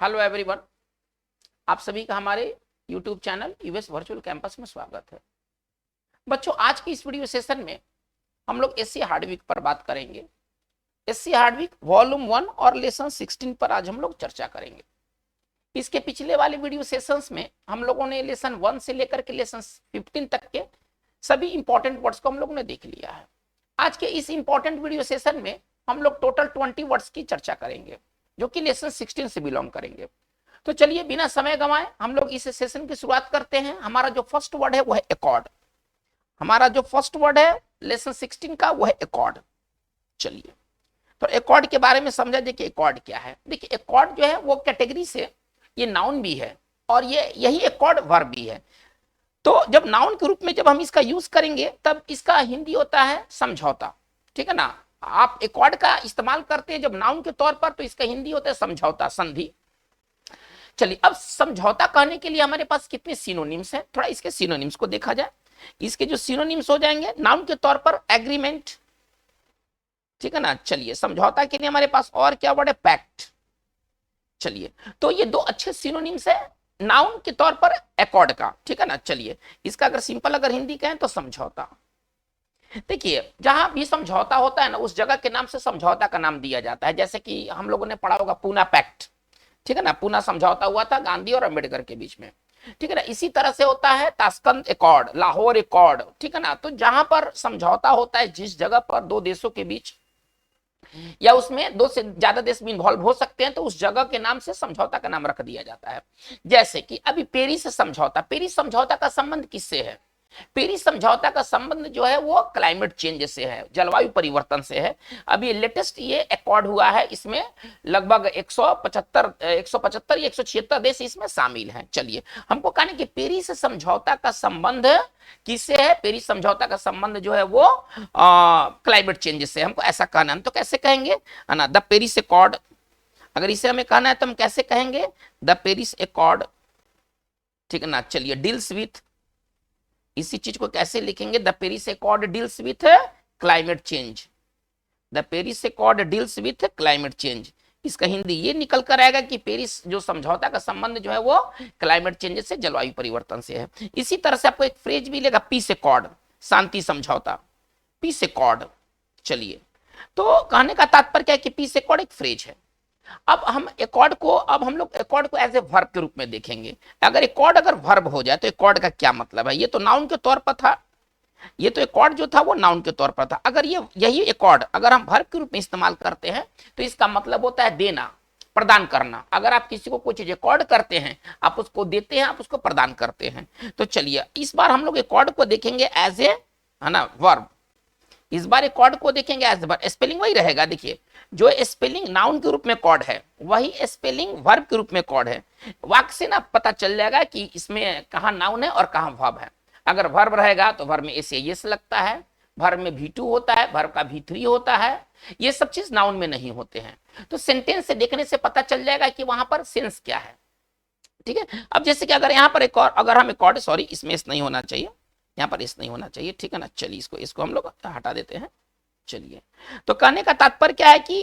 Hello everyone, आप सभी का हमारे YouTube channel US virtual campus में स्वागत है। बच्चों, आज की इस वीडियो सेशन में हम लोग एससी हार्डविक पर बात करेंगे। एससी हार्डविक वॉल्यूम 1 और लेसन 16 पर आज हम लोग चर्चा करेंगे। इसके पिछले वाले वीडियो सेशंस में हम लोगों ने लेसन 1 से लेकर के लेसन 15 तक के सभी इंपॉर्टेंट वर्ड्स को हम लोगों ने देख लिया है। आज के इस इंपॉर्टेंट वीडियो सेशन में हम लोग टोटल 20 वर्ड्स की चर्चा करेंगे जो कि लेसन 16 से बिलोंग करेंगे। तो चलिए बिना समय गंवाए हम लोग इस सेशन की शुरुआत करते हैं। हमारा जो फर्स्ट वर्ड है वो है एकॉर्ड। हमारा जो फर्स्ट वर्ड है लेसन 16 का वो है एकॉर्ड। चलिए तो एकॉर्ड के बारे में समझा जाए कि एकॉर्ड क्या है। देखिए, एकॉर्ड जो है वो कैटेगरी से ये नाउन भी है और ये यही एकॉर्ड वर्ब भी है। तो जब नाउन के रूप में जब हम इसका यूज करेंगे तब इसका हिंदी होता है समझौता। ठीक है ना, आप एकॉर्ड का इस्तेमाल करते हैं जब नाउन के तौर पर, तो इसका हिंदी होता है समझौता, संधि। चलिए, अब समझौता कहने के लिए हमारे पास कितने सिनोनिम्स हैं, थोड़ा इसके सिनोनिम्स को देखा जाए। इसके जो सिनोनिम्स हो जाएंगे नाउन के तौर पर एग्रीमेंट, ठीक है ना। चलिए, समझौता के लिए हमारे पास और क्या वर्ड है, पैक्ट। चलिए, तो ये दो अच्छे सिनोनिम्स है नाउन के तौर पर एकॉर्ड का, ठीक है ना। चलिए, इसका अगर सिंपल अगर हिंदी कहें तो समझौता। देखिए, जहां भी समझौता होता है ना उस जगह के नाम से समझौता का नाम दिया जाता है। जैसे कि हम लोगों ने पढ़ा होगा पूना पैक्ट, ठीक है ना। पूना समझौता हुआ था गांधी और अंबेडकर के बीच में, ठीक है ना। इसी तरह से होता है ताशकंद एकॉर्ड, लाहौर एकॉर्ड, ठीक है ना। तो जहां पर समझौता होता है, जिस जगह पर दो देशों के बीच या उसमें दो से ज्यादा देश भी इन्वॉल्व हो सकते हैं, तो उस जगह के नाम से समझौता का नाम रख दिया जाता है। जैसे कि अभी पेरिस समझौता, पेरिस समझौता का संबंध किससे है? पेरिस समझौता का संबंध जो है वो क्लाइमेट चेंज से है, जलवायु परिवर्तन से है। अभी लेटेस्ट ये एकॉर्ड हुआ है, इसमें लगभग 175 या 176 देश इसमें शामिल हैं। चलिए, हमको कहने कि पेरिस समझौता का संबंध किससे है? पेरिस समझौता का संबंध जो है वो क्लाइमेट चेंज से, हमको ऐसा कहना है। तो कैसे कहेंगे ना, द पेरिस एकॉर्ड। अगर इसे हमें कहना है तो हम कैसे कहेंगे, द पेरिस एकॉर्ड, ठीक है ना। चलिए, डील्स विथ, इसी चीज को कैसे लिखेंगे, the Paris accord deals with climate change. The Paris accord deals with climate change. इसका हिंदी ये निकल कर आएगा कि पेरिस जो समझौता का संबंध जो है वो क्लाइमेट चेंज से, जलवायु परिवर्तन से है। इसी तरह से आपको एक फ्रेज भी लेगा, पीस एकॉर्ड, शांति समझौता, पीस एकॉर्ड। चलिए, तो कहने का तात्पर्य क्या है कि पीस एकॉर्ड एक फ्रेज है। अब हम हम लोग एकॉर्ड को एज ए वर्ब के रूप में देखेंगे। अगर एकॉर्ड अगर वर्ब हो जाए तो एकॉर्ड का क्या मतलब है? ये तो नाउन के तौर पर था, ये तो एकॉर्ड जो था वो नाउन के तौर पर था। अगर यही एकॉर्ड अगर हम वर्ब के रूप में इस्तेमाल करते हैं तो इसका मतलब होता है देना, प्रदान करना। अगर आप किसी को कोई चीज एकॉर्ड करते हैं, आप उसको देते हैं, आप उसको प्रदान करते हैं। तो चलिए, इस बार हम लोग एकॉर्ड को देखेंगे एज ए, है ना, वर्ब। इस बार एकॉर्ड को देखेंगे एज वर्ब। स्पेलिंग वही रहेगा। देखिए, जो स्पेलिंग नाउन के रूप में कॉर्ड है वही स्पेलिंग वर्ब के रूप में कॉर्ड है। वाक्य से ना पता चल जाएगा कि इसमें कहां नाउन है और कहां वर्ब है। अगर वर्ब रहेगा तो वर्ब में एस यस लगता है, वर्ब में V2 होता है, वर्ब का V3 होता है। ये सब चीज नाउन में नहीं होते हैं। तो सेंटेंस से देखने से पता चल जाएगा कि वहां पर सेंस क्या है, ठीक है। अब जैसे कि अगर यहाँ पर एक और, अगर हम एकॉर्ड, सॉरी इसमें इस नहीं होना चाहिए, यहाँ पर इस नहीं होना चाहिए, ठीक है ना। चलिए, इसको हम लोग हटा देते हैं। चलिए, तो कहने का तात्पर्य क्या है कि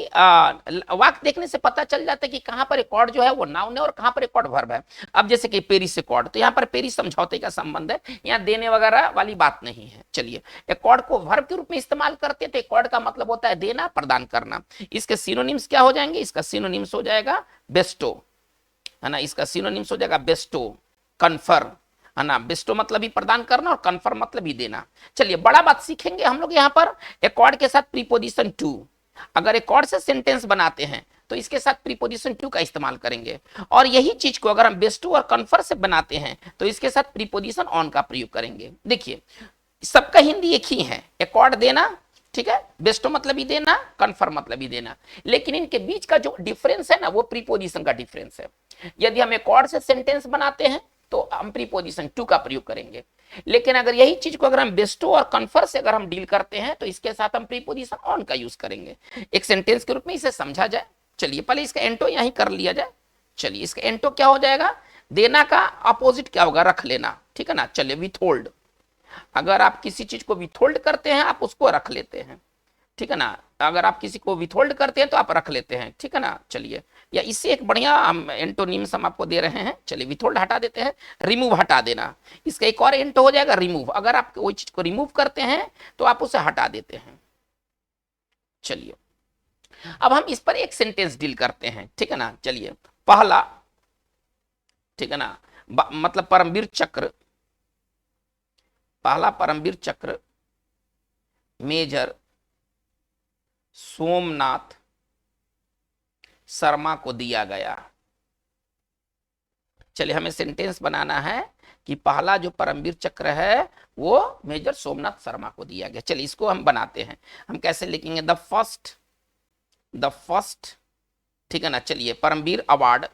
वाक्य देखने से पता चल जाता है कि कहां पर एकॉर्ड जो है वो नाउन है और कहां पर एकॉर्ड वर्ब है। अब जैसे कि पेरिस एकॉर्ड, तो यहाँ पर पेरिस समझौते का संबंध है, यहाँ देने वगैरह वाली बात नहीं है। चलिए, एकॉर्ड को वर्ब के रूप में इस्तेमाल करते हैं तो एकॉर्ड का मतलब होता है देना, प्रदान करना। इसके सिनोनिम्स क्या हो जाएंगे? इसका सिनोनिम्स हो जाएगा बेस्टो, है ना। इसका सिनोनिम्स हो जाएगा बेस्टो, कन्फर, है ना। बेस्टो मतलब ही प्रदान करना और कन्फर मतलब ही देना। चलिए, बड़ा बात सीखेंगे हम लोग यहाँ पर एकॉर्ड के साथ प्रीपोजिशन टू। अगर एकॉर्ड से सेंटेंस बनाते हैं तो इसके साथ प्रीपोजिशन टू का इस्तेमाल करेंगे, और यही चीज को अगर हम बेस्टो और कन्फर से बनाते हैं तो इसके साथ प्रीपोजिशन ऑन का प्रयोग करेंगे। देखिए, सबका हिंदी एक ही है, एकॉर्ड देना, ठीक है। बेस्टो मतलब ही देना, कन्फर मतलब ही देना, लेकिन इनके बीच का जो डिफरेंस है ना वो प्रीपोजिशन का डिफरेंस है। यदि हम एकॉर्ड से सेंटेंस बनाते हैं तो हम प्रीपोजिशन टू का प्रयोग करेंगे, लेकिन अगर यही चीज को अगर हम बेस्टो और कन्फर से अगर हम डील करते हैं तो इसके साथ हम प्रीपोजिशन ऑन का यूज करेंगे एक सेंटेंस के रूप में, इसे समझा जाए। चलिए, पहले इसका एंटो यहीं कर लिया जाए। चलिए, इसका एंटो क्या हो जाएगा? देना का अपोजिट क्या होगा? रख लेना, ठीक है ना। चलिए, विथहोल्ड। अगर आप किसी चीज को विथहोल्ड करते हैं आप उसको रख लेते हैं, ठीक है ना। अगर आप किसी को विथहोल्ड करते हैं तो आप रख लेते हैं, ठीक है ना। चलिए, या इससे एक बढ़िया हम एंटोनिम्स हम आपको दे रहे हैं। चलिए विथहोल्ड हटा देते हैं, रिमूव हटा देना, इसका एक और एंटो हो जाएगा रिमूव। अगर आप कोई चीज को रिमूव करते हैं तो आप उसे हटा देते हैं। चलिए अब हम इस पर एक सेंटेंस डील करते हैं, ठीक है ना। चलिए पहला, ठीक है ना, मतलब परमवीर चक्र, पहला परमवीर चक्र मेजर सोमनाथ शर्मा को दिया गया। चलिए हमें सेंटेंस बनाना है कि पहला जो परमवीर चक्र है वो मेजर सोमनाथ शर्मा को दिया गया। चलिए इसको हम बनाते हैं। हम कैसे लिखेंगे, द फर्स्ट, ठीक है ना। चलिए परमवीर अवार्ड,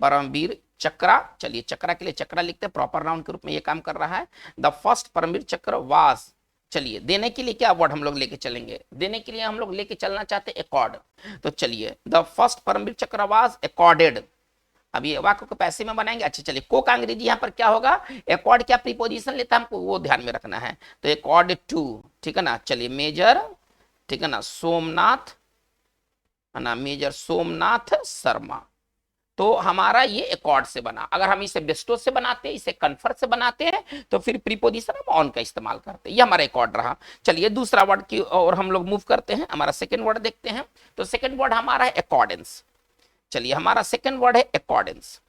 परमवीर चक्रा, चलिए चक्रा के लिए चक्रा लिखते हैं, प्रॉपर नाउन के रूप में ये काम कर रहा है। द फर्स्ट परमवीर चक्र वाज, चलिए देने के लिए क्या वर्ड हम लोग लेके चलेंगे, देने के लिए हम लोग लेके चलना चाहते हैं अकॉर्ड। तो चलिए द फर्स्ट परमवीर चक्र वाज अकॉर्डेड। अब ये वाक्य को पैसे में बनाएंगे। अच्छा चलिए को का अंग्रेजी यहाँ पर क्या होगा, अकॉर्ड क्या प्रीपोजिशन लेता है हमको वो ध्यान में रखना है। तो अकॉर्ड टू, ठीक है ना। चलिए मेजर, ठीक है ना, सोमनाथ, है ना, मेजर सोमनाथ शर्मा। तो हमारा ये अकॉर्ड से बना। अगर हम इसे बेस्टो से बनाते हैं, इसे कन्फर से बनाते हैं, तो फिर प्रीपोजिशन हम ऑन का इस्तेमाल करते हैं। ये हमारा अकॉर्ड रहा। चलिए दूसरा वर्ड की और हम लोग मूव करते हैं। हमारा सेकंड वर्ड देखते हैं। तो सेकंड वर्ड हमारा है अकॉर्डेंस। चलिए हमारा सेकंड वर्ड है अकॉर्डेंस।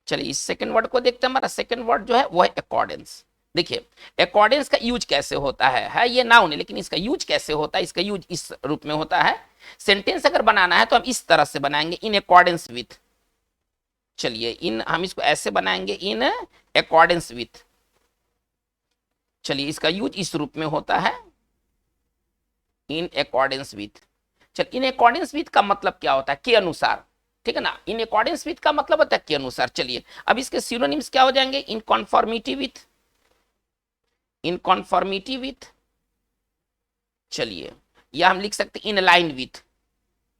चलिए इस सेकंड वर्ड को देखते हैं। हमारा सेकंड वर्ड जो है वो है अकॉर्डेंस। देखिए अकॉर्डेंस का यूज कैसे होता है ये नाउन है, लेकिन इसका यूज कैसे होता है, इसका यूज इस रूप में होता है। सेंटेंस अगर बनाना है तो हम इस तरह से बनाएंगे, इन अकॉर्डेंस विथ। चलिए इन हम इसको ऐसे बनाएंगे, इन अकॉर्डेंस विथ। चलिए इसका यूज इस रूप में होता है, इन अकॉर्डेंस विथ। चलिए इन अकॉर्डेंस विथ का मतलब क्या होता है, के अनुसार, ठीक है ना। इन अकॉर्डेंस विथ का मतलब होता है के अनुसार। चलिए अब इसके सिनोनिम्स क्या हो जाएंगे, इन कॉन्फॉर्मिटी विथ, इन कॉन्फॉर्मिटी विथ। चलिए या हम लिख सकते in line with,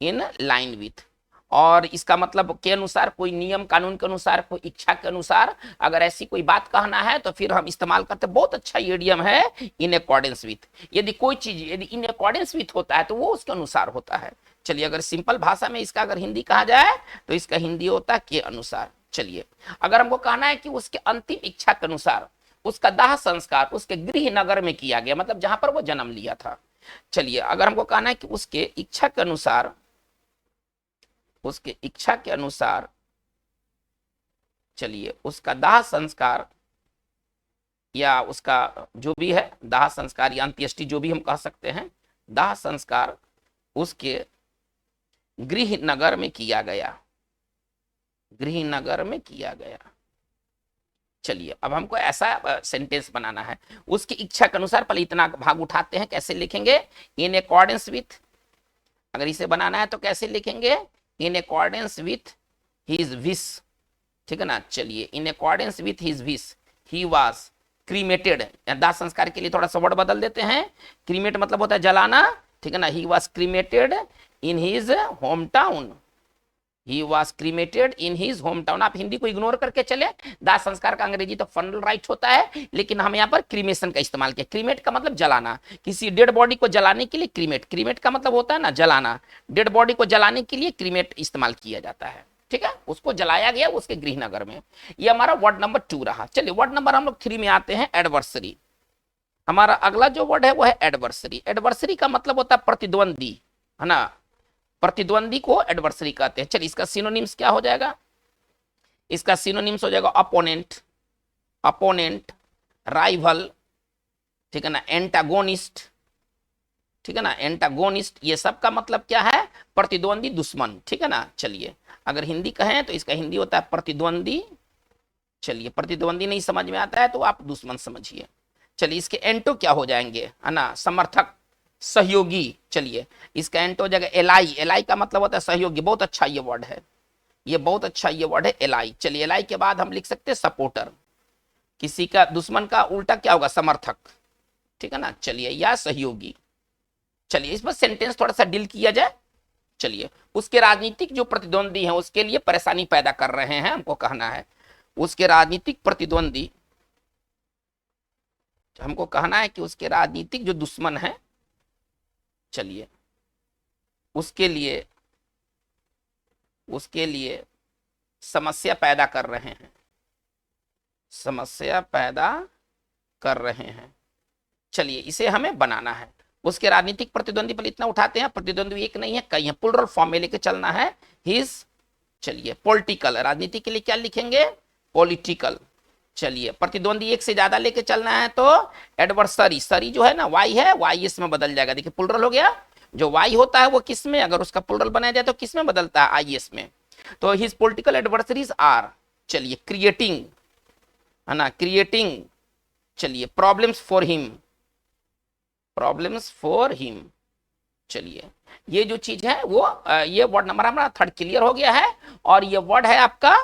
in line with. और इसका मतलब के अनुसार, कोई नियम कानून के अनुसार, कोई इच्छा के अनुसार, अगर ऐसी कोई बात कहना है तो फिर हम इस्तेमाल करते हैं। बहुत अच्छा इडियम है इन अकॉर्डेंस विथ। यदि कोई चीज यदि इन अकॉर्डेंस विथ होता है तो वो उसके अनुसार होता है। चलिए अगर सिंपल भाषा में इसका अगर हिंदी कहा जाए तो इसका हिंदी होता है के अनुसार। चलिए अगर हमको कहना है कि उसके अंतिम इच्छा के अनुसार उसका दाह संस्कार उसके गृह नगर में किया गया, मतलब जहां पर वो जन्म लिया था। चलिए अगर हमको कहना है कि उसके इच्छा के अनुसार, उसके इच्छा के अनुसार, चलिए उसका दाह संस्कार या उसका जो भी है दाह संस्कार या अंत्येष्टि जो भी हम कह सकते हैं, दाह संस्कार उसके गृह नगर में किया गया, गृह नगर में किया गया। चलिए अब हमको ऐसा सेंटेंस बनाना है, उसकी इच्छा के अनुसार। पहले इतना भाग उठाते हैं, कैसे लिखेंगे, इन अकॉर्डेंस विथ। अगर इसे बनाना है तो कैसे लिखेंगे, in accordance with his wish, ठीक है ना। चलिए in accordance with his wish he was cremated. दाह संस्कार के लिए थोड़ा सा वर्ड बदल देते हैं, क्रीमेट मतलब होता है जलाना, ठीक है ना। He was cremated in his home town, he was cremated in his home town. आप हिंदी को इग्नोर करके चले, दाह संस्कार का अंग्रेजी तो फनरल राइट होता है, लेकिन हम यहाँ पर क्रीमेशन का इस्तेमाल किया। क्रीमेट का मतलब जलाना, किसी डेड बॉडी को जलाने के लिए क्रीमेट, क्रीमेट का मतलब होता है ना जलाना, डेड बॉडी को जलाने के लिए क्रीमेट इस्तेमाल किया जाता है, ठीक है। उसको जलाया गया उसके गृहनगर में। ये हमारा वर्ड नंबर 2 रहा। चलिए वर्ड नंबर हम लोग 3 में आते हैं, एडवर्सरी। हमारा अगला जो वर्ड है वो है एडवर्सरी। एडवर्सरी का मतलब होता है प्रतिद्वंदी, है ना, प्रतिद्वंदी को एडवर्सरी कहते हैं। चलिए इसका सिनोनिम्स क्या हो जाएगा, इसका सिनोनिम्स हो जाएगा अपोनेंट, अपोनेंट, राइवल, ठीक है ना, एंटागोनिस्ट, ठीक है ना, एंटागोनिस्ट। ये सब का मतलब क्या है, प्रतिद्वंदी, दुश्मन, ठीक है ना। चलिए अगर हिंदी कहें तो इसका हिंदी होता है प्रतिद्वंदी। चलिए प्रतिद्वंदी नहीं समझ में आता है तो आप दुश्मन समझिए। चलिए इसके एंटो क्या हो जाएंगे, है ना, समर्थक, सहयोगी। चलिए इसका एंटो हो जाएगा एलाई। एलाई का मतलब होता है सहयोगी। बहुत अच्छा ये वर्ड है, ये बहुत अच्छा ये वर्ड है एलाई। चलिए एलाई के बाद हम लिख सकते हैं सपोर्टर। किसी का दुश्मन का उल्टा क्या होगा, समर्थक, ठीक है ना। चलिए या सहयोगी। चलिए इस पर सेंटेंस थोड़ा सा डील किया जाए। चलिए उसके राजनीतिक जो प्रतिद्वंदी हैं उसके लिए परेशानी पैदा कर रहे हैं, हमको कहना है उसके राजनीतिक प्रतिद्वंदी, हमको कहना है कि उसके राजनीतिक जो दुश्मन है, चलिए उसके लिए समस्या पैदा कर रहे हैं, समस्या पैदा कर रहे हैं। चलिए इसे हमें बनाना है। उसके राजनीतिक प्रतिद्वंदी पर इतना उठाते हैं, प्रतिद्वंदी एक नहीं है कई है, प्लुरल फॉर्म में लेके चलना है हिज। चलिए पॉलिटिकल, राजनीति के लिए क्या लिखेंगे, पॉलिटिकल। चलिए प्रतिद्वंदी एक से ज्यादा लेके चलना है तो एडवर्सरी, सरी जो है ना वाई है, वाई इसमें बदल जाएगा। देखिए प्लुरल हो गया, जो वाई होता है वो किस में, अगर उसका प्लुरल बनाया जाए तो किस में बदलता है, आईएस में। तो हिज पॉलिटिकल एडवर्सरीज आर, चलिए क्रिएटिंग, है ना, क्रिएटिंग, चलिए problems for him, problems for him. चलिए ये जो चीज है वो ये वर्ड नंबर हमारा थर्ड क्लियर हो गया है, और ये वर्ड है आपका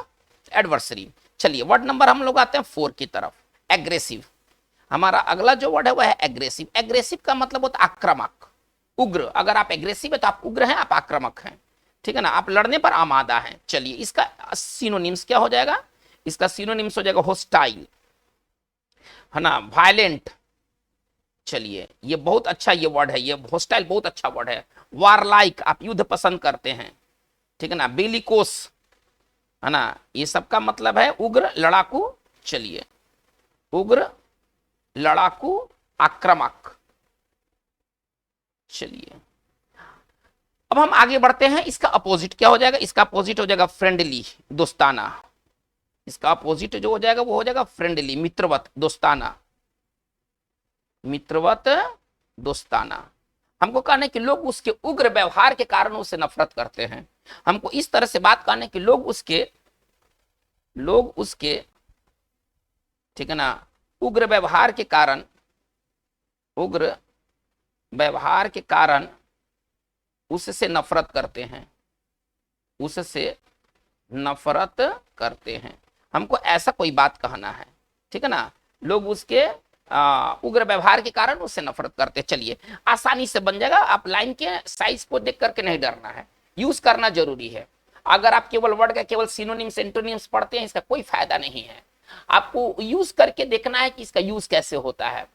एडवर्सरी। चलिए वर्ड नंबर हम लोग आते हैं 4 की तरफ, एग्रेसिव। हमारा अगला जो वर्ड है वो है एग्रेसिव। एग्रेसिव का मतलब होता है आक्रामक, उग्र। अगर आप एग्रेसिव है तो आप उग्र हैं, आप आक्रामक हैं, ठीक है ना, आप लड़ने पर आमादा हैं। चलिए इसका सिनोनिम्स क्या हो जाएगा, इसका सिनोनिम्स हो जाएगा होस्टाइल, है ना, वायलेंट। चलिए ये बहुत अच्छा ये वर्ड है, ये होस्टाइल बहुत अच्छा वर्ड है। वारलाइक, आप युद्ध पसंद करते हैं, ठीक है ना, बेलिकोस, है ना, ये सब का मतलब है उग्र, लड़ाकू। चलिए उग्र, लड़ाकू, आक्रामक। चलिए अब हम आगे बढ़ते हैं, इसका अपोजिट क्या हो जाएगा, इसका अपोजिट हो जाएगा फ्रेंडली, दोस्ताना। इसका अपोजिट जो हो जाएगा वो हो जाएगा फ्रेंडली, मित्रवत, दोस्ताना, मित्रवत, दोस्ताना। हमको कहना है कि लोग उसके उग्र व्यवहार के कारण उससे नफरत करते हैं। हमको इस तरह से बात करना है कि लोग उसके ठीक है ना, उग्र व्यवहार के कारण, उग्र व्यवहार के कारण उससे नफरत करते हैं, उससे नफरत करते हैं। हमको ऐसा कोई बात कहना है, ठीक है ना, लोग उसके उग्र व्यवहार के कारण उससे नफरत करते हैं। चलिए आसानी से बन जाएगा, आप लाइन के साइज को देख करके नहीं डरना है, यूज करना जरूरी है। अगर आप केवल वर्ड का केवल सिनोनिम्स एंटोनिम्स पढ़ते हैं इसका कोई फायदा नहीं है, आपको यूज करके देखना है कि इसका यूज कैसे होता है,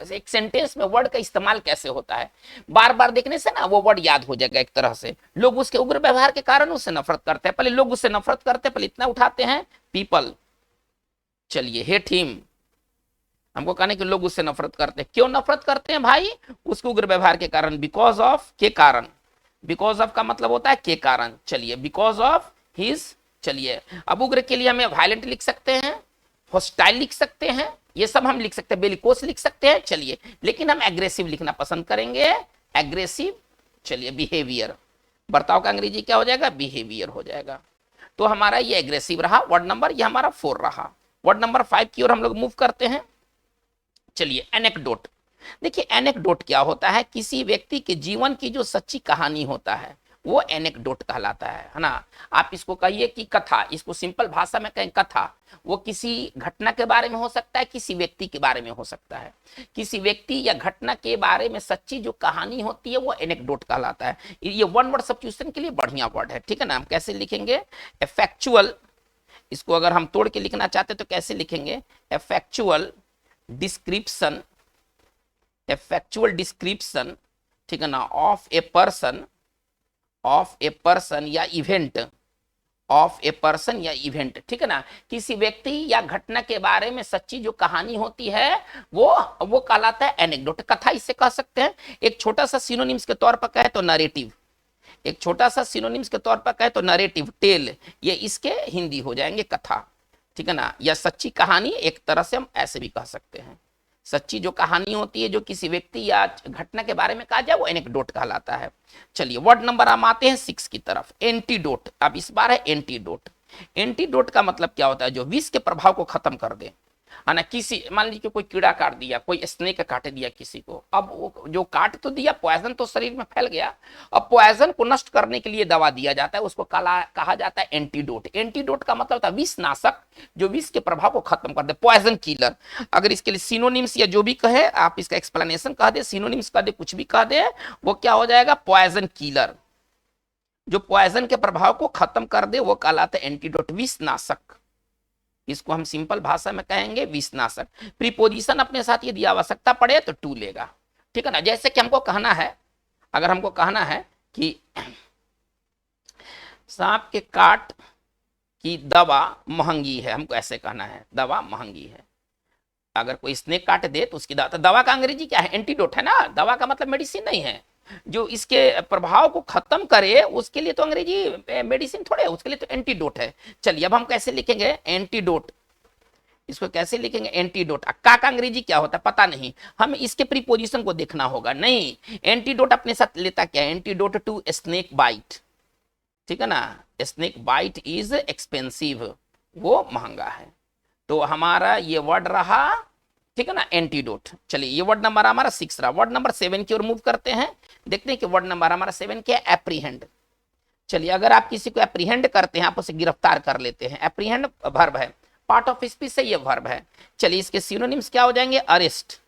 एक सेंटेंस में वर्ड का इस्तेमाल कैसे होता है। बार बार देखने से ना वो वर्ड याद हो जाएगा एक तरह से। लोग उसके उग्र व्यवहार के कारण उससे नफरत करते हैं, पहले लोग उससे नफरत करते हैं, पहले इतना उठाते हैं, पीपल। चलिए हेट हिम, हमको कहने कि लोग उससे नफरत करते हैं। क्यों नफरत करते हैं भाई, उसके उग्र व्यवहार के कारण, बिकॉज ऑफ, के कारण, बिकॉज ऑफ का मतलब होता है के कारण। चलिए बिकॉज ऑफ हिज। चलिए अब उग्र के लिए हमें वायलेंट लिख सकते हैं, हॉस्टाइल लिख सकते हैं, ये सब हम लिख सकते हैं, बेलिकोस लिख सकते हैं। चलिए लेकिन हम एग्रेसिव लिखना पसंद करेंगे, एग्रेसिव। चलिए बिहेवियर, बर्ताव का अंग्रेजी क्या हो जाएगा, बिहेवियर हो जाएगा। तो हमारा ये एग्रेसिव रहा वर्ड नंबर, ये हमारा 4 रहा। वर्ड नंबर 5 की ओर हम लोग मूव करते हैं। चलिए एनेक्डोट। देखिए एनेक्डोट क्या होता है, किसी व्यक्ति के जीवन की जो सच्ची कहानी होता है वो एनेक्डोट कहलाता है ना। आप इसको कहिए कि कथा, इसको सिंपल भाषा में कहें कथा। वो किसी घटना के बारे में हो सकता है, किसी व्यक्ति के बारे में हो सकता है। किसी व्यक्ति या घटना के बारे में सच्ची जो कहानी होती है वो एनेक्डोट कहलाता है। ये वन वर्ड सब्स्टिट्यूशन के लिए बढ़िया वर्ड है, ठीक है ना। हम कैसे लिखेंगे, फैक्चुअल, इसको अगर हम तोड़ के लिखना चाहते तो कैसे लिखेंगे, फैक्चुअल डिस्क्रिप्शन, फैक्चुअल डिस्क्रिप्शन, ठीक है ना, of a person, of a person या इवेंट, ऑफ ए पर्सन या इवेंट, ठीक है ना। किसी व्यक्ति या घटना के बारे में सच्ची जो कहानी होती है वो कहलाता है एनेक्डोट, कथा इससे कह सकते हैं। एक छोटा सा सिनोनिम्स के तौर पर कहे तो नरेटिव, एक छोटा सा सिनोनिम्स के तौर पर कहे तो नरेटिव, टेल, ये इसके हिंदी हो जाएंगे कथा, ठीक है ना, या सच्ची कहानी एक तरह से हम ऐसे भी कह सकते हैं। सच्ची जो कहानी होती है जो किसी व्यक्ति या घटना के बारे में कहा जाए वो एनेक्डोट कहलाता है। चलिए वर्ड नंबर हम आते हैं 6 की तरफ, एंटीडोट। अब इस बार है एंटीडोट। एंटीडोट का मतलब क्या होता है, जो विष के प्रभाव को खत्म कर दे, है ना। किसी मान लीजिए कोई कीड़ा काट दिया, कोई स्नेक काट दिया किसी को, अब वो जो काट तो दिया, पॉइजन तो शरीर में फैल गया, अब पॉइजन को नष्ट करने के लिए दवा दिया जाता है, उसको कहा जाता है एंटीडोट। एंटीडोट का मतलब होता है विष नाशक, जो विष के प्रभाव को खत्म कर दे, पॉइजन किलर। अगर इसके लिए सिनोनिम्स या जो भी कहे आप, इसका एक्सप्लेनेशन कह दे, सिनोनिम्स कह दे, कुछ भी कह दे, वो क्या हो जाएगा, पॉइजन किलर। जो पॉइजन के प्रभाव को खत्म कर दे वो कहलाता है एंटीडोट, विष नाशक। इसको हम सिंपल भाषा में कहेंगे विषनाशक। प्रीपोजिशन अपने साथ यदि आवश्यकता पड़े तो टू लेगा, ठीक है ना। जैसे कि हमको कहना है, अगर हमको कहना है कि सांप के काट की दवा महंगी है, हमको ऐसे कहना है, दवा महंगी है। अगर कोई स्नेक काट दे तो उसकी दवा, तो दवा का अंग्रेजी क्या है? एंटीडोट है ना। दवा का मतलब मेडिसिन नहीं है, जो इसके प्रभाव को खत्म करे उसके लिए तो अंग्रेजी मेडिसिन थोड़े है, उसके लिए तो एंटीडोट है। चलिए अब हम कैसे लिखेंगे एंटीडोट, इसको कैसे लिखेंगे एंटीडोट। का अंग्रेजी क्या होता है पता नहीं, हम इसके प्रीपोजिशन को देखना होगा। नहीं, एंटीडोट अपने साथ लेता क्या है? एंटीडोट टू स्नेक बाइट, ठीक है ना। स्नेक बाइट इज एक्सपेंसिव, वो महंगा है। तो हमारा ये वर्ड रहा, ठीक है ना, एंटीडोट। चलिए ये वर्ड नंबर हमारा 6 रहा। वर्ड नंबर 7 की ओर मूव करते हैं, देखते हैं कि वर्ड नंबर हमारा 7 क्या है? एप्रीहेंड। चलिए अगर आप किसी को एप्रीहेंड करते हैं, आप उसे गिरफ्तार कर लेते हैं। एप्रीहेंड वर्ब है, पार्ट ऑफ स्पीच से ये वर्ब है। चलिए इसके सिनोनिम्स क्या हो जाएंगे? अरेस्ट,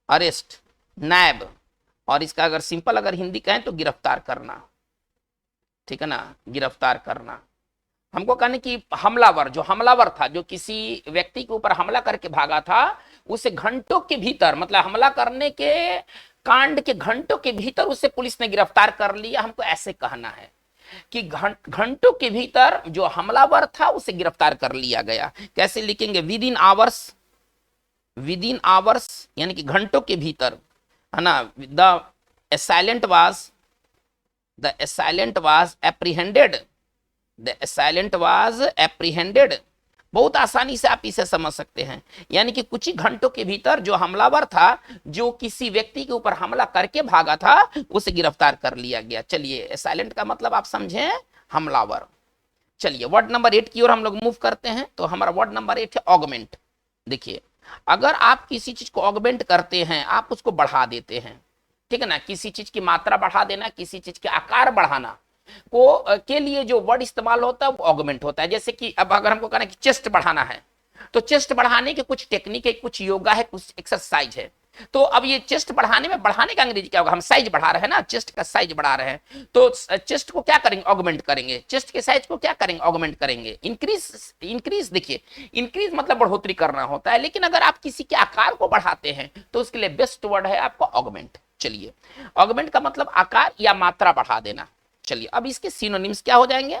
अरेस्ट, नैब, और इसका अगर सिंपल अगर हिंदी कहें तो गिरफ्तार करना, ठीक है ना, गिरफ्तार करना। हमको कहने कि हमलावर, जो हमलावर था, जो किसी व्यक्ति के ऊपर हमला करके भागा था, उसे घंटों के भीतर, मतलब हमला करने के कांड के घंटों के भीतर उसे पुलिस ने गिरफ्तार कर लिया। हमको ऐसे कहना है कि घंटों के भीतर जो हमलावर था उसे गिरफ्तार कर लिया गया। कैसे लिखेंगे? With in hours, with in hours यानी कि घंटों के भीतर, है ना। The assailant was apprehended, the assailant was apprehended। बहुत आसानी से आप इसे समझ सकते हैं, यानी कि कुछ ही घंटों के भीतर जो हमलावर था, जो किसी व्यक्ति के ऊपर हमला करके भागा था, उसे गिरफ्तार कर लिया गया। चलिए assailant का मतलब आप समझें, हमलावर। चलिए वर्ड नंबर 8 की ओर हम लोग मूव करते हैं। तो हमारा वर्ड नंबर 8 है ऑगमेंट। देखिए अगर आप किसी चीज को ऑगमेंट करते हैं, आप उसको बढ़ा देते हैं, ठीक है ना। किसी चीज की मात्रा बढ़ा देना, किसी चीज के आकार बढ़ाना को के लिए जो वर्ड इस्तेमाल होता है वो ऑगमेंट होता है। जैसे कि अब अगर हमको कहना है कि चेस्ट बढ़ाना है, तो चेस्ट बढ़ाने के कुछ टेक्निक है, कुछ योगा है, कुछ एक्सरसाइज है। तो अब ये चेस्ट बढ़ाने में, बढ़ाने का अंग्रेजी क्या होगा? हम साइज बढ़ा रहे हैं ना, चेस्ट का साइज बढ़ा रहे हैं, तो चेस्ट को क्या करेंगे? ऑगमेंट करेंगे। चेस्ट के साइज को क्या करेंगे? ऑगमेंट करेंगे। इंक्रीज, इंक्रीज, देखिए इंक्रीज मतलब बढ़ोतरी करना होता है, लेकिन अगर आप किसी के आकार को बढ़ाते हैं तो उसके लिए बेस्ट वर्ड है आपको ऑगमेंट। चलिए ऑगमेंट का मतलब आकार या मात्रा बढ़ा देना। चलिए अब इसके सिनोनिम्स क्या हो जाएंगे?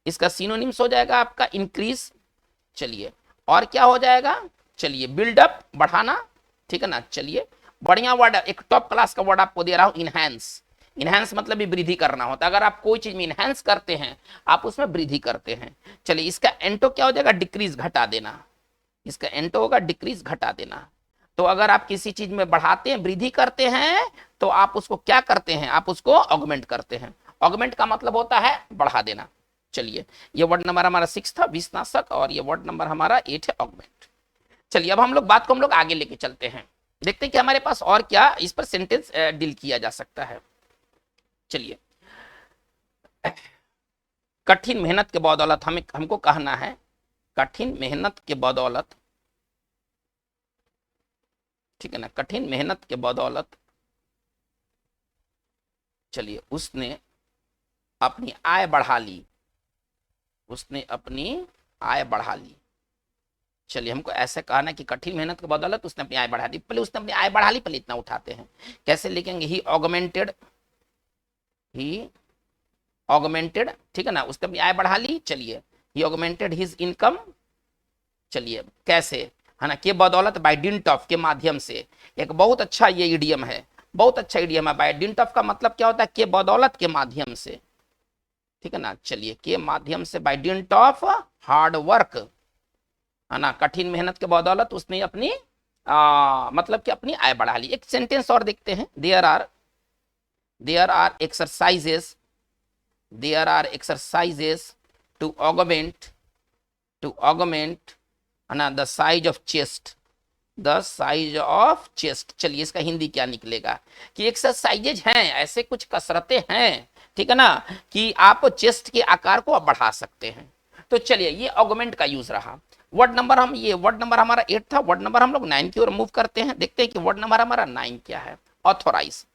इसका सिनोनिम्स हो जाएगा आपका इंक्रीज। चलिए और क्या हो जाएगा? चलिए बिल्डअप, बढ़ाना, ठीक है ना। चलिए बढ़िया वर्ड, एक टॉप क्लास का वर्ड आपको दे रहा हूं, इनहैंस। इनहैंस मतलब भी वृद्धि करना होता है। अगर आप कोई चीज में इनहैंस करते हैं, आप उसमें वृद्धि करते हैं। चलिए इसका एंटो क्या हो जाएगा? डिक्रीज, घटा देना। इसका एंटो होगा डिक्रीज, घटा देना। तो अगर आप किसी चीज में बढ़ाते हैं, वृद्धि करते हैं, तो आप उसको क्या करते हैं? आप उसको ऑगमेंट करते हैं। ऑगमेंट का मतलब होता है बढ़ा देना। चलिए ये वर्ड नंबर हमारा 6 था, विश्नाशक, और ये वर्ड नंबर हमारा 8 है, ऑगमेंट। चलिए अब हम लोग बात को हम लोग आगे लेके चलते हैं, देखते हैं कि हमारे पास और क्या इस पर सेंटेंस डील किया जा सकता है। चलिए कठिन मेहनत के बदौलत, हमको कहना है कठिन मेहनत के बदौलत, ठीक है ना, कठिन मेहनत के बदौलत, चलिए उसने अपनी आय बढ़ा ली, उसने अपनी आय बढ़ा ली। चलिए हमको ऐसे कहना है कि कठिन मेहनत के बदौलत उसने अपनी आय बढ़ा दी। पहले उसने अपनी आय बढ़ा ली, पहले इतना उठाते हैं। कैसे लिखेंगे? ही ऑगमेंटेड, ही ऑगमेंटेड, ठीक है ना, उसने अपनी आय बढ़ा ली। चलिए ही ऑगमेंटेड हिज इनकम। चलिए कैसे, है ना, के बदौलत, बाय डिंट ऑफ, के माध्यम से। एक बहुत अच्छा ये इडियम है, बहुत अच्छा इडियम है। बाय डिंट ऑफ का मतलब क्या होता है? के बदौलत, के माध्यम से, ठीक है ना। चलिए के माध्यम से, by dint of hard work, है ना, कठिन मेहनत के बदौलत उसने अपनी मतलब कि अपनी आय बढ़ा ली। एक सेंटेंस और देखते हैं। There are exercises, there are exercises to augment, है ना, the size of chest, the size of chest. चलिए इसका हिंदी क्या निकलेगा? कि एक्सरसाइजेज हैं, ऐसे कुछ कसरतें हैं, ठीक है ना, कि आप चेस्ट के आकार को बढ़ा सकते हैं। तो चलिए ये ऑगमेंट का यूज रहा। वर्ड नंबर हमारा 8 था। वर्ड नंबर हम लोग 9 की ओर मूव करते हैं, देखते हैं कि वर्ड नंबर हमारा 9 क्या है? ऑथोराइज।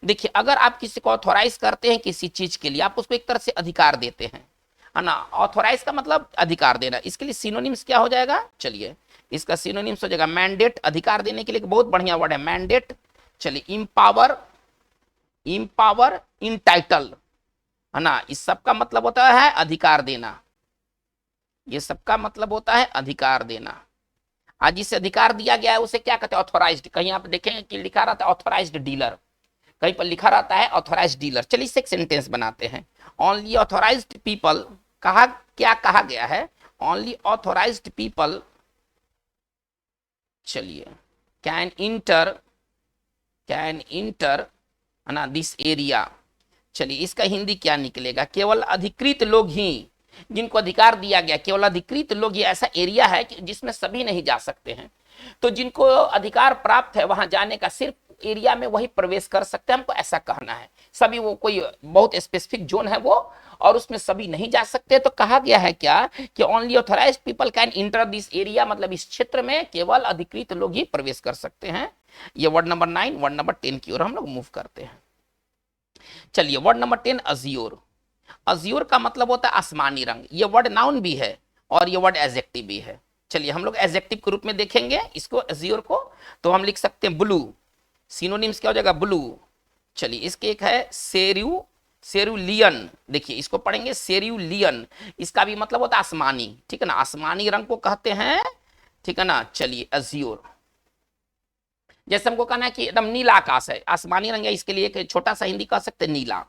देखिए अगर आप किसी को ऑथोराइज करते हैं किसी चीज के लिए, आप उसको एक तरह से अधिकार देते हैं, है ना। ऑथोराइज का मतलब अधिकार देना। इसके लिए सिनोनिम्स क्या हो जाएगा? चलिए इसका सिनोनिम्स हो जाएगा मैंडेट, अधिकार देने के लिए बहुत बढ़िया वर्ड है मैंडेट। चलिए इम्पावर, इम्पावर, इंटाइटल, है ना, इस सब का मतलब होता है अधिकार देना, ये सबका मतलब होता है अधिकार देना। आज जिसे अधिकार दिया गया है उसे क्या कहते हैं, ऑथोराइज्ड। कहीं आप देखेंगे कि लिखा रहता है ऑथोराइज्ड डीलर, कहीं पर लिखा रहता है ऑथोराइज्ड डीलर। चलिए इससे एक सेंटेंस बनाते हैं। ओनली ऑथोराइज्ड पीपल, कहा क्या कहा गया है, ओनली ऑथोराइज्ड पीपल, चलिए कैन इंटर है ना दिस एरिया। चलिए इसका हिंदी क्या निकलेगा, केवल अधिकृत लोग ही, जिनको अधिकार दिया गया, केवल अधिकृत लोग, ये ऐसा एरिया है कि जिसमें सभी नहीं जा सकते हैं। तो जिनको अधिकार प्राप्त है वहां जाने का, सिर्फ एरिया में वही प्रवेश कर सकते हैं, हमको ऐसा कहना है। सभी, वो कोई बहुत स्पेसिफिक जोन है वो, और उसमें सभी नहीं जा सकते। तो कहा गया है क्या कि only authorised people can enter this area, मतलब इस क्षेत्र में केवल अधिकृत लोग ही प्रवेश कर सकते हैं। ये वर्ड नंबर 9, वर्ड नंबर 10 की ओर हम लोग मूव करते हैं। चलिए वर्ड नंबर 10, अजियोर। अजियोर का मतलब होता है आसमानी रंग। ये वर्ड नाउन भी है और ये वर्ड एडजेक्टिव भी है। चलिए हम लोग एडजेक्टिव के रूप में देखेंगे इसको, अजियोर को। तो हम लिख सकते हैं ब्लू, सिनोनिम्स क्या हो जाएगा, ब्लू। चलिए इसके एक है सेरुलियन, देखिए इसको पढ़ेंगे सेरुलियन, इसका भी मतलब होता है आसमानी, ठीक है ना, आसमानी रंग को कहते हैं, ठीक है ना। चलिए अजियोर, जैसे हमको कहना है कि एकदम नीला आकाश है, आसमानी रंग है, इसके लिए एक छोटा सा हिंदी कह सकते हैं नीला।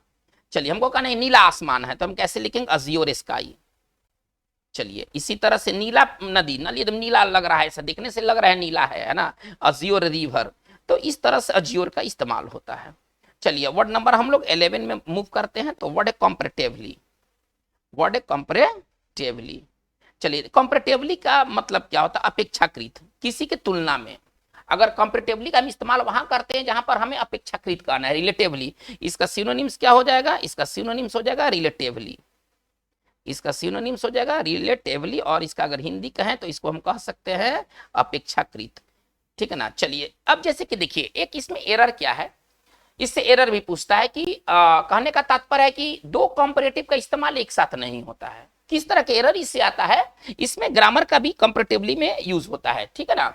चलिए हमको कहना है नीला आसमान है, तो हम कैसे लिखेंगे, अजियोर स्काई। चलिए इसी तरह से नीला नदी, नली एकदम नीला लग रहा है, ऐसा दिखने से लग रहा है नीला है ना, अजियोर रिवर। तो इस तरह से अजियोर का इस्तेमाल होता है। चलिए वर्ड नंबर हम लोग 11 में मूव करते हैं। तो वर्ड है कंपैरेटिवली, वर्ड है कंपैरेटिवली। चलिए कंपैरेटिवली का मतलब क्या होता है, अपेक्षाकृत, किसी के तुलना में। अगर कंपैरेटिवली का हम इस्तेमाल वहां करते हैं जहां पर हमें अपेक्षाकृत करना है, रिलेटिवली। इसका सिनोनिम्स क्या हो जाएगा, इसका सिनोनिम्स हो जाएगा रिलेटिवली, इसका सिनोनिम्स हो जाएगा रिलेटिवली। और इसका अगर हिंदी कहें तो इसको हम कह सकते हैं अपेक्षाकृत, ठीक है ना। चलिए अब जैसे कि देखिए एक इसमें एरर क्या है, इससे एरर भी पूछता है कि कहने का तात्पर्य है कि दो कंपैरेटिव का इस्तेमाल एक साथ नहीं होता है। किस तरह के एरर इससे आता है, इसमें ग्रामर का भी कंपैरेटिवली में यूज होता है, ठीक है ना।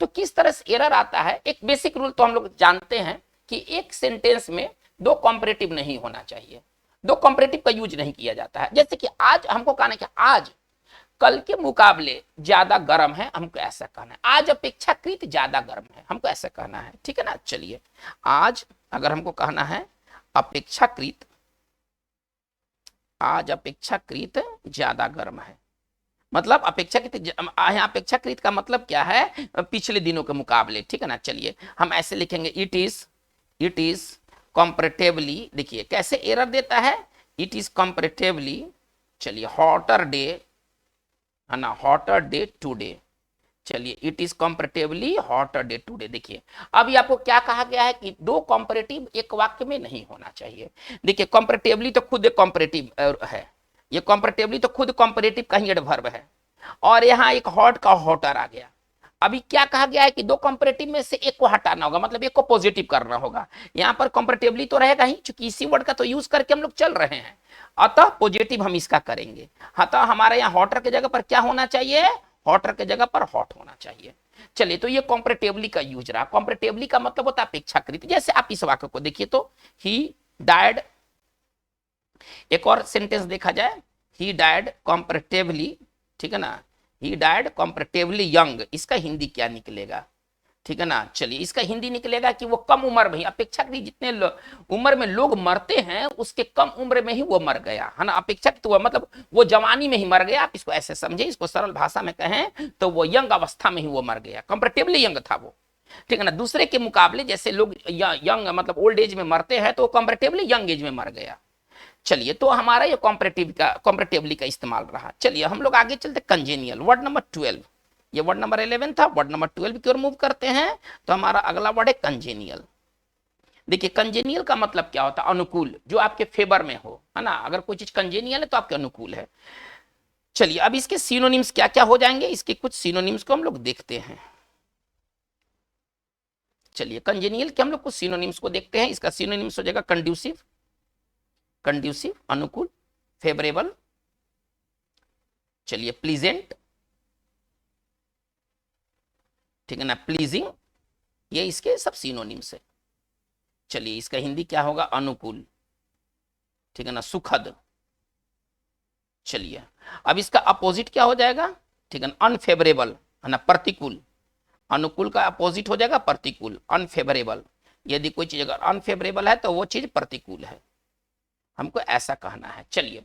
तो किस तरह से एरर आता है, एक बेसिक रूल तो हम लोग जानते हैं कि एक सेंटेंस में दो कंपैरेटिव नहीं होना चाहिए, दो कंपैरेटिव का यूज नहीं किया जाता है। जैसे कि आज हमको कहना है कि आज कल के मुकाबले ज्यादा गर्म है, हमको ऐसा कहना है। आज अपेक्षाकृत ज्यादा गर्म है, हमको ऐसा कहना है, ठीक है ना। चलिए आज अगर हमको कहना है अपेक्षाकृत, आज अपेक्षाकृत ज्यादा गर्म है, मतलब अपेक्षाकृत, यहाँ अपेक्षाकृत का मतलब क्या है, पिछले दिनों के मुकाबले, ठीक है ना। चलिए हम ऐसे लिखेंगे इट इज कंपैरेटिवली, देखिए कैसे एरर देता है, इट इज कंपैरेटिवली, चलिए हॉटर डे, है ना, हॉटर डे टुडे। चलिए it is comparatively hotter day today. देखिए अभी आपको क्या कहा गया है कि दो कंपैरेटिव एक वाक्य में नहीं होना चाहिए। देखिए कंपैरेटिवली तो खुद एक कंपैरेटिव है, ये कंपैरेटिवली तो खुद कंपैरेटिव का ही एडवर्ब है, और यहाँ एक हॉट का हॉटर आ गया। अभी क्या कहा गया है कि दो कंपैरेटिव में से एक को हटाना होगा, मतलब एक को पॉजिटिव करना होगा। यहाँ पर कंपैरेटिवली तो रहेगा ही, क्योंकि इसी वर्ड का तो यूज करके हम लोग चल रहे हैं, अतः पॉजिटिव हम इसका करेंगे। अतः हमारे यहाँ हॉटर की जगह पर क्या होना चाहिए, हॉटर की जगह पर हॉट होना चाहिए। चलिए तो ये कंपैरेटिवली का यूज रहा। कंपैरेटिवली का मतलब होता है अपेक्षाकृत। जैसे आप इस वाक्य को देखिए तो ही डायड, एक और सेंटेंस देखा जाए, ही डायड कंपैरेटिवली, ठीक है ना, ही डायड कंपैरेटिवली यंग, इसका हिंदी क्या निकलेगा, ठीक है ना। चलिए इसका हिंदी निकलेगा कि वो कम उम्र में ही, अपेक्षाकृत जितने उम्र में लोग मरते हैं उसके कम उम्र में ही वो मर गया, है ना। अपेक्षाकृत हुआ मतलब वो जवानी में ही मर गया, आप इसको ऐसे समझे, इसको सरल भाषा में कहें तो वो यंग अवस्था में ही वो मर गया, कंपैरेटिवली यंग था वो, ठीक है ना। दूसरे के मुकाबले जैसे लोग यंग मतलब ओल्ड एज में मरते हैं, तो कंपैरेटिवली यंग एज में मर गया। चलिए तो हमारा ये कंपैरेटिवली का इस्तेमाल रहा। चलिए हम लोग आगे चलते, कंजेनियल, वर्ड नंबर 12। ये वर्ड नंबर 11 था, वर्ड नंबर 12 की ओर मूव करते हैं। तो हमारा अगला वर्ड है कंजेनियल। देखिए कंजेनियल का मतलब क्या होता है, अनुकूल, जो आपके फेवर में हो, है ना। अगर कोई चीज कंजेनियल है तो आपके अनुकूल है। चलिए अब इसके सिनोनिम्स क्या क्या हो जाएंगे, इसके कुछ सिनोनिम्स को हम लोग देखते हैं। चलिए कंजेनियल के हम लोग कुछ सिनोनिम्स को देखते हैं। इसका सिनोनिम्स हो जाएगा कंड्यूसिव, कंड्यूसिव अनुकूल, फेवरेबल, चलिए प्लीजेंट, ठीक है ना, प्लीजिंग, ये इसके सब सिनोनिम्स है। चलिए इसका हिंदी क्या होगा, अनुकूल, ठीक है ना, सुखद। चलिए अब इसका अपोजिट क्या हो जाएगा, ठीक है ना, अनफेवरेबल, है ना, प्रतिकूल। अनुकूल का अपोजिट हो जाएगा प्रतिकूल, अनफेवरेबल। यदि कोई चीज अगर अनफेवरेबल है तो वो चीज प्रतिकूल है, हमको ऐसा कहना है। चलिए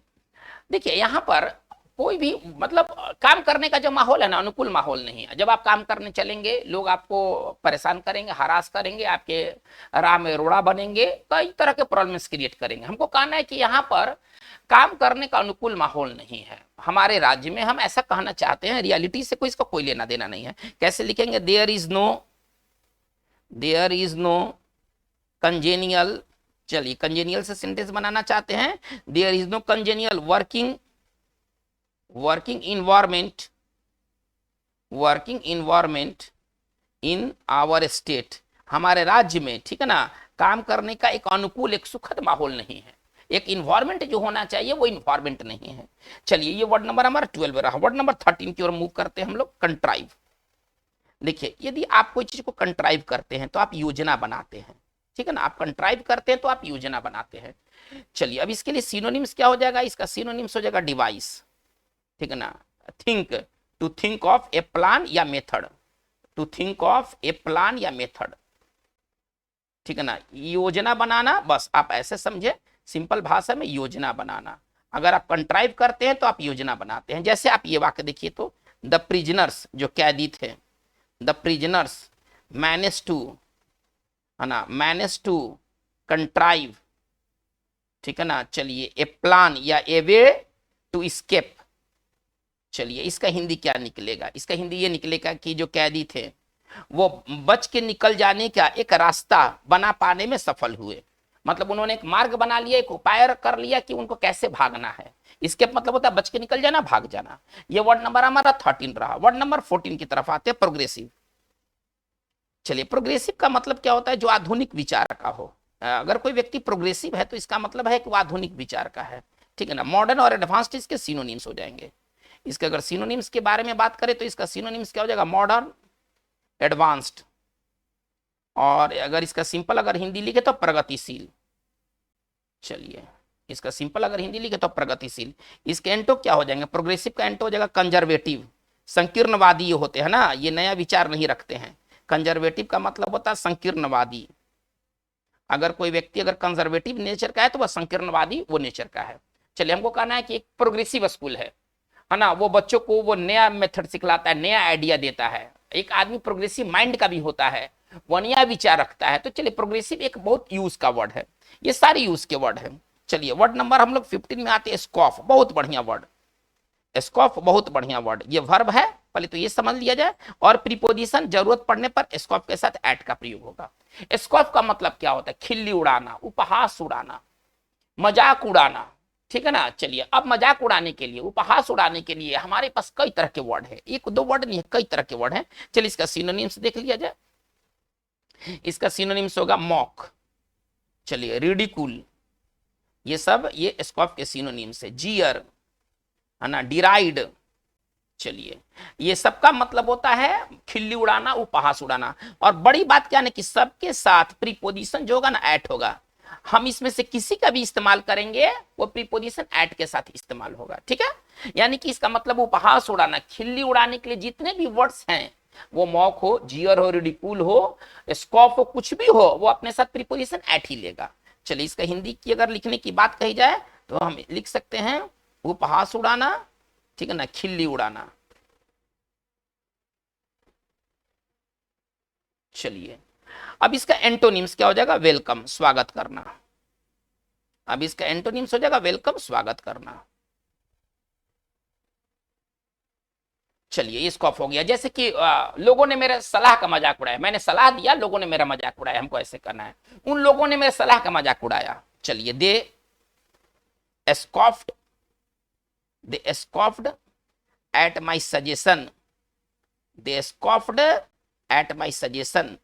देखिए यहाँ पर कोई भी मतलब काम करने का जो माहौल है ना, अनुकूल माहौल नहीं है। जब आप काम करने चलेंगे लोग आपको परेशान करेंगे, हरास करेंगे, आपके राह में रोड़ा बनेंगे, कई तरह के प्रॉब्लम्स क्रिएट करेंगे। हमको कहना है कि यहाँ पर काम करने का अनुकूल माहौल नहीं है हमारे राज्य में, हम ऐसा कहना चाहते हैं। रियलिटी से कोई इसका कोई लेना देना नहीं है। कैसे लिखेंगे, देयर इज नो कंजेनियल। चलिए कंजेनियल से सेंटेंस बनाना चाहते हैं, there is no congenial working environment in our state, हमारे राज्य में, ठीक है ना, काम करने का एक अनुकूल, एक सुखद माहौल नहीं है। एक इन्वायरमेंट जो होना चाहिए वो इन्वायरमेंट नहीं है। चलिए ये वर्ड नंबर हमारा 12 रहा। वर्ड नंबर 13 की ओर मूव करते हैं हम लोग, कंट्राइव। देखिए यदि आप कोई चीज को कंट्राइव करते हैं तो आप योजना बनाते हैं, ठीक है ना, आप कंट्राइव करते हैं तो आप योजना बनाते हैं। चलिए अब इसके लिए सिनोनिम्स क्या हो जाएगा, इसका सिनोनिम्स हो जाएगा डिवाइस, ठीक है ना, to think of a plan या method, to think of a plan या मेथड, ठीक है ना, योजना बनाना, बस आप ऐसे समझे, सिंपल भाषा में योजना बनाना। अगर आप कंट्राइव करते हैं तो आप योजना बनाते हैं। जैसे आप ये वाक्य देखिए तो, द प्रिजनर्स, जो कैदी थे, द प्रिजनर्स मैनेज टू, है ना, मैनेज टू कंट्राइव, ठीक है ना, चलिए ए प्लान या ए वे टू एस्केप। चलिए इसका हिंदी क्या निकलेगा, इसका हिंदी ये निकलेगा कि जो कैदी थे वो बच के निकल जाने का एक रास्ता बना पाने में सफल हुए। मतलब उन्होंने एक मार्ग बना लिया, एक उपाय कर लिया कि उनको कैसे भागना है। इसके मतलब होता है बच के निकल जाना, भाग जाना। ये वर्ड नंबर हमारा 13 रहा। वर्ड नंबर 14 की तरफ आते हैं, प्रोग्रेसिव। चलिए प्रोग्रेसिव का मतलब क्या होता है, जो आधुनिक विचार का हो। अगर कोई व्यक्ति प्रोग्रेसिव है तो इसका मतलब है कि वो आधुनिक विचार का है, ठीक है ना। मॉडर्न और एडवांस्ड इसके सिनोनिम्स हो जाएंगे। इसके अगर सिनोनिम्स के बारे में बात करें तो इसका सिनोनिम्स क्या हो जाएगा, मॉडर्न, एडवांस्ड, और अगर इसका सिंपल अगर हिंदी लिखे तो प्रगतिशील। चलिए इसका सिंपल अगर हिंदी लिखे तो प्रगतिशील। इसके एंटो क्या हो जाएंगे, प्रोग्रेसिव का एंटो हो जाएगा कंजर्वेटिव, संकीर्णवादी ये होते हैं ना, ये नया विचार नहीं रखते हैं। कंजर्वेटिव का मतलब होता है संकीर्णवादी। अगर कोई व्यक्ति अगर कंजर्वेटिव नेचर का है तो वह संकीर्णवादी वो नेचर का है। चलिए हमको कहना है कि एक प्रोग्रेसिव स्कूल है ना, वो बच्चों को वो नया मेथड सिखलाता है, नया आइडिया देता है। एक आदमी प्रोग्रेसिव माइंड का भी होता है, वो नया विचार रखता है। तो चलिए प्रोग्रेसिव एक बहुत यूज का वर्ड है, ये सारे यूज के वर्ड है। चलिए वर्ड नंबर हम लोग 15 में आते हैं, स्कॉफ। बहुत बढ़िया वर्ड, स्कॉफ बहुत बढ़िया वर्ड। ये वर्ब है, पहले तो ये समझ लिया जाए, और प्रीपोजिशन जरूरत पड़ने पर स्कॉफ के साथ एट का प्रयोग होगा। स्कॉफ का मतलब क्या होता है, खिल्ली उड़ाना, उपहास उड़ाना, मजाक उड़ाना, ठीक है ना। चलिए अब मजाक उड़ाने के लिए, उपहास उड़ाने के लिए हमारे पास कई तरह के वर्ड है, एक दो वर्ड नहीं है, कई तरह के वर्ड है। चलिए इसका सिनोनिम्स देख लिया जाए। इसका सिनोनिम्स होगा मॉक, चलिए रिडिकुल, ये सब ये स्कॉफ के सिनोनिम्स है। जियर, है ना, डिराइड। चलिए ये सबका मतलब होता है खिल्ली उड़ाना, उपहास उड़ाना। और बड़ी बात क्या है कि सबके साथ प्रीपोजिशन जो होगा ना एट होगा। हम इसमें से किसी का भी इस्तेमाल करेंगे वो प्रीपोजिशन एट के साथ इस्तेमाल होगा, ठीक है। यानी कि इसका मतलब उपहास उड़ाना, खिल्ली उड़ाने के लिए जितने भी वर्ड्स हैं, वो मॉक हो, जियर हो, रिडिकुल हो, स्कॉफ हो, कुछ भी हो, वो अपने साथ प्रीपोजिशन एट ही लेगा। चलिए इसका हिंदी की अगर लिखने की बात कही जाए तो हम लिख सकते हैं उपहास उड़ाना, ठीक है ना, खिल्ली उड़ाना। चलिए अब इसका एंटोनिम्स क्या हो जाएगा, वेलकम, स्वागत करना। अब इसका एंटोनिम्स हो जाएगा वेलकम, स्वागत करना। चलिए ये स्कॉफ हो गया। जैसे कि लोगों ने मेरे सलाह का मजाक उड़ाया, मैंने सलाह दिया, लोगों ने मेरा मजाक उड़ाया, हमको ऐसे करना है। उन लोगों ने मेरे सलाह का मजाक उड़ाया। चलिए they scoffed at my suggestion, they scoffed at my suggestion.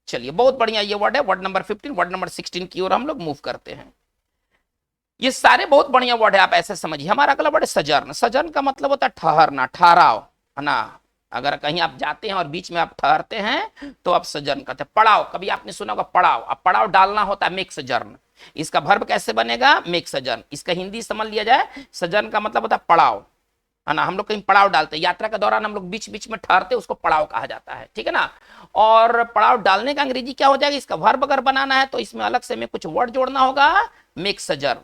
चलिए बहुत बढ़िया ये वर्ड है, वर्ड नंबर 15। वर्ड नंबर 16 की ओर हम लोग मूव करते हैं। ये सारे बहुत बढ़िया वर्ड है, आप ऐसे समझिए। हमारा अगला वर्ड है सजर्न। सजर्न का मतलब होता है ठहरना, ठहराव, है ना, अगर कहीं आप जाते हैं और बीच में आप ठहरते हैं तो आप सजर्न करते हैं। पड़ाव, कभी आपने सुना होगा पड़ाव, अब पड़ाव डालना होता है मेक सजर्न। इसका वर्ब कैसे बनेगा? मेक सजर्न। इसका हिंदी समझ लिया जाए, सजर्न का मतलब होता है पड़ाव, है ना। हम लोग कहीं पड़ाव डालते हैं, यात्रा के दौरान हम लोग बीच बीच में ठहरते हैं, उसको पड़ाव कहा जाता है, ठीक है ना। और पड़ाव डालने का अंग्रेजी क्या हो जाएगा? इसका वर्ब अगर बनाना है तो इसमें अलग से हमें कुछ वर्ड जोड़ना होगा, मेक सजर्न।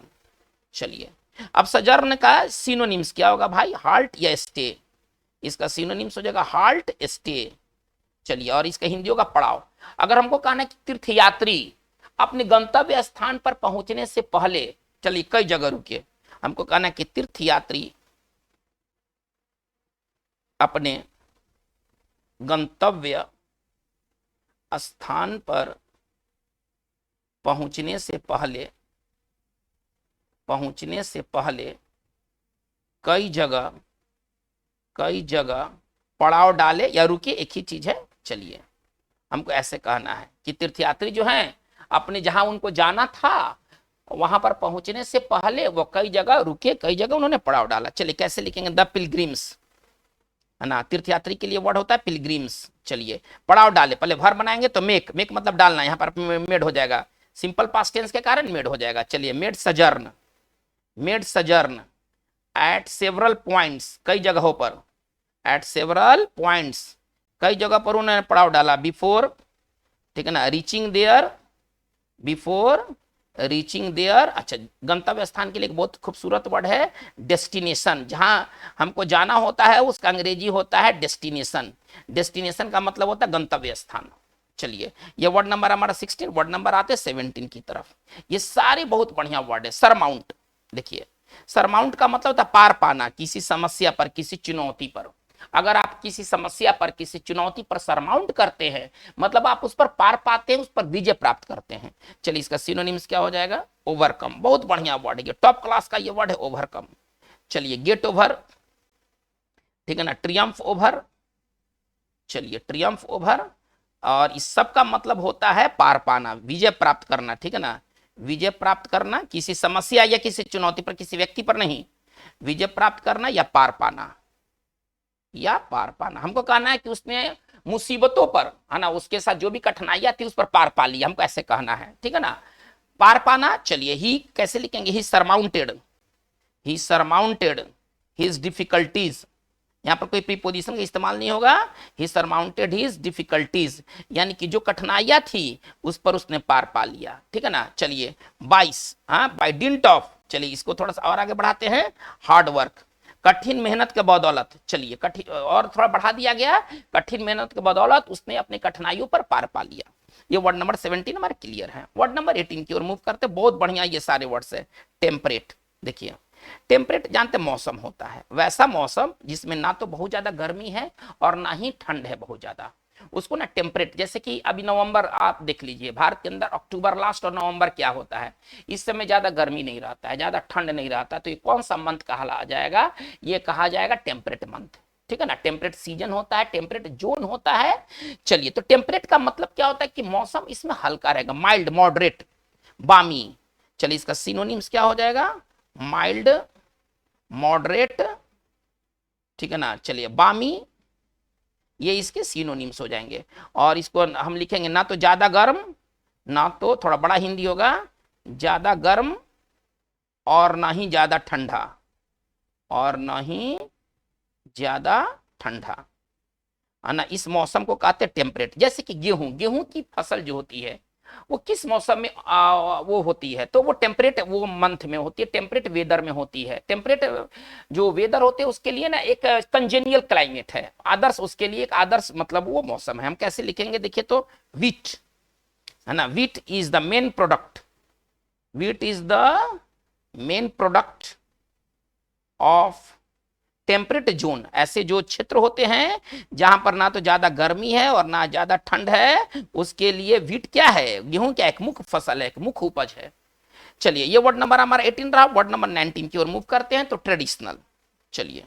चलिए, अब सजर्न का सिनोनिम्स क्या होगा भाई? हाल्ट या स्टे। इसका सिनोनिम्स हो जाएगा हाल्ट, स्टे। चलिए, और इसका हिंदी होगा पड़ाव। अगर हमको कहना है कि तीर्थयात्री अपने गंतव्य स्थान पर पहुंचने से पहले, चलिए कई जगह रुके, हमको कहना है कि तीर्थयात्री अपने गंतव्य स्थान पर पहुंचने से पहले कई जगह पड़ाव डाले या रुके, एक ही चीज है। चलिए, हमको ऐसे कहना है कि तीर्थयात्री जो हैं अपने जहां उनको जाना था वहां पर पहुंचने से पहले वो कई जगह रुके, कई जगह उन्होंने पड़ाव डाला। चलिए कैसे लिखेंगे? द पिलग्रिम्स, है ना। तीर्थयात्री के लिए वर्ड होता है पिलग्रिम्स। चलिए, पड़ाव डाले, पहले वर्ब बनाएंगे तो मेक, मेक मतलब डालना, यहाँ पर मेड हो जाएगा, सिंपल पास्ट टेंस के कारण मेड हो जाएगा। चलिए, मेड सजर्न एट सेवरल पॉइंट्स, कई जगहों पर, एट सेवरल पॉइंट्स, कई जगह पर उन्होंने पड़ाव डाला। बिफोर, ठीक है ना, रीचिंग देयर। अच्छा, गंतव्य स्थान के लिए एक बहुत खूबसूरत वर्ड है डेस्टिनेशन। जहां हमको जाना होता है उसका अंग्रेजी होता है डेस्टिनेशन। डेस्टिनेशन का मतलब होता है गंतव्य स्थान। चलिए, ये वर्ड नंबर हमारा 16, वर्ड नंबर आते हैं 17 की तरफ। ये सारे बहुत बढ़िया वर्ड है। सरमाउंट, देखिए सरमाउंट का मतलब होता है पार पाना, किसी समस्या पर, किसी चुनौती पर। अगर आप किसी समस्या पर, किसी चुनौती पर सरमाउंट करते हैं, मतलब आप उस पर पार पाते हैं, उस पर विजय प्राप्त करते हैं। चलिए, इसका सिनोनिम्स क्या हो जाएगा? ओवरकम। बहुत बढ़िया वर्ड है, टॉप क्लास का ये वर्ड है, ओवरकम। चलिए, गेट ओवर, ठीक है ना, ट्रियम्फ ओवर। चलिए, ट्रियम्फ ओवर, और इस सब का मतलब होता है पार पाना, विजय प्राप्त करना, ठीक है ना। विजय प्राप्त करना किसी समस्या या किसी चुनौती पर, किसी व्यक्ति पर नहीं, विजय प्राप्त करना या पार पाना, हमको कहना है कि उसने मुसीबतों पर, है ना, उसके साथ जो भी कठिनाइयां थी उस पर पार पा लिया, हमको ऐसे कहना है, ठीक है ना। पार पाना। चलिए, ही कैसे लिखेंगे? ही सरमाउंटेड हिज डिफिकल्टीज। यहां पर कोई प्रीपोजिशन का इस्तेमाल नहीं होगा। ही सरमाउंटेड हिज डिफिकल्टीज, यानी कि जो कठिनाइयां थी उस पर उसने पार पा लिया, ठीक है ना। चलिए, 22, हाँ, बाय डिंट ऑफ। चलिए, इसको थोड़ा सा और आगे बढ़ाते हैं, हार्ड वर्क, कठिन मेहनत के बदौलत। चलिए, कठिन और थोड़ा बढ़ा दिया गया, कठिन मेहनत के बदौलत उसने अपनी कठिनाइयों पर पार पा लिया। ये वर्ड नंबर 17 हमारे क्लियर है। वर्ड नंबर 18 की ओर मूव करते, बहुत बढ़िया ये सारे वर्ड्स है। टेम्परेट, देखिए टेम्परेट जानते मौसम होता है, वैसा मौसम जिसमें ना तो बहुत ज्यादा गर्मी है और ना ही ठंड है बहुत ज्यादा, उसको ना टेम्परेट। जैसे कि अभी नवंबर आप देख लीजिए, भारत के अंदर अक्टूबर लास्ट और नवंबर क्या होता है, इस समय ज्यादा गर्मी नहीं रहता है, ज्यादा ठंड नहीं रहता, तो ये कौन सा मंथ कहा जाएगा? ये कहा जाएगा टेम्परेट मंथ, ठीक है ना। टेम्परेट सीजन होता है, टेम्परेट जोन होता है। चलिए, तो टेम्परेट का मतलब क्या होता है कि मौसम इसमें हल्का रहेगा, माइल्ड, मॉडरेट, बामी। चलिए, इसका सिनोनिम्स क्या हो जाएगा? माइल्ड, मॉडरेट, ठीक है ना। चलिए, बामी, ये इसके सिनोनिम्स हो जाएंगे। और इसको हम लिखेंगे ना तो ज्यादा गर्म, ना तो, थोड़ा बड़ा हिंदी होगा, ज्यादा गर्म और ना ही ज्यादा ठंडा, है ना। इस मौसम को कहते हैं टेम्परेट। जैसे कि गेहूं की फसल जो होती है वो किस मौसम में वो होती है, तो वो टेम्परेट वो मंथ में होती है, टेम्परेट वेदर में होती है। टेम्परेट जो वेदर होते हैं उसके लिए ना एक कंजेनियल क्लाइमेट है, आदर्श, उसके लिए एक आदर्श मतलब वो मौसम है। हम कैसे लिखेंगे? देखिए, तो वीट, है ना, wheat is the main product of temperate zone. ऐसे जो क्षेत्र होते हैं जहां पर ना तो ज्यादा गर्मी है और ना ज्यादा ठंड है, उसके लिए वीट क्या है? गेहूं क्या, एक मुख्य फसल है, एक मुख्य उपज है। चलिए, ये वर्ड नंबर हमारा 18 रहा। वर्ड नंबर 19 की ओर मूव करते हैं, तो ट्रेडिशनल। चलिए,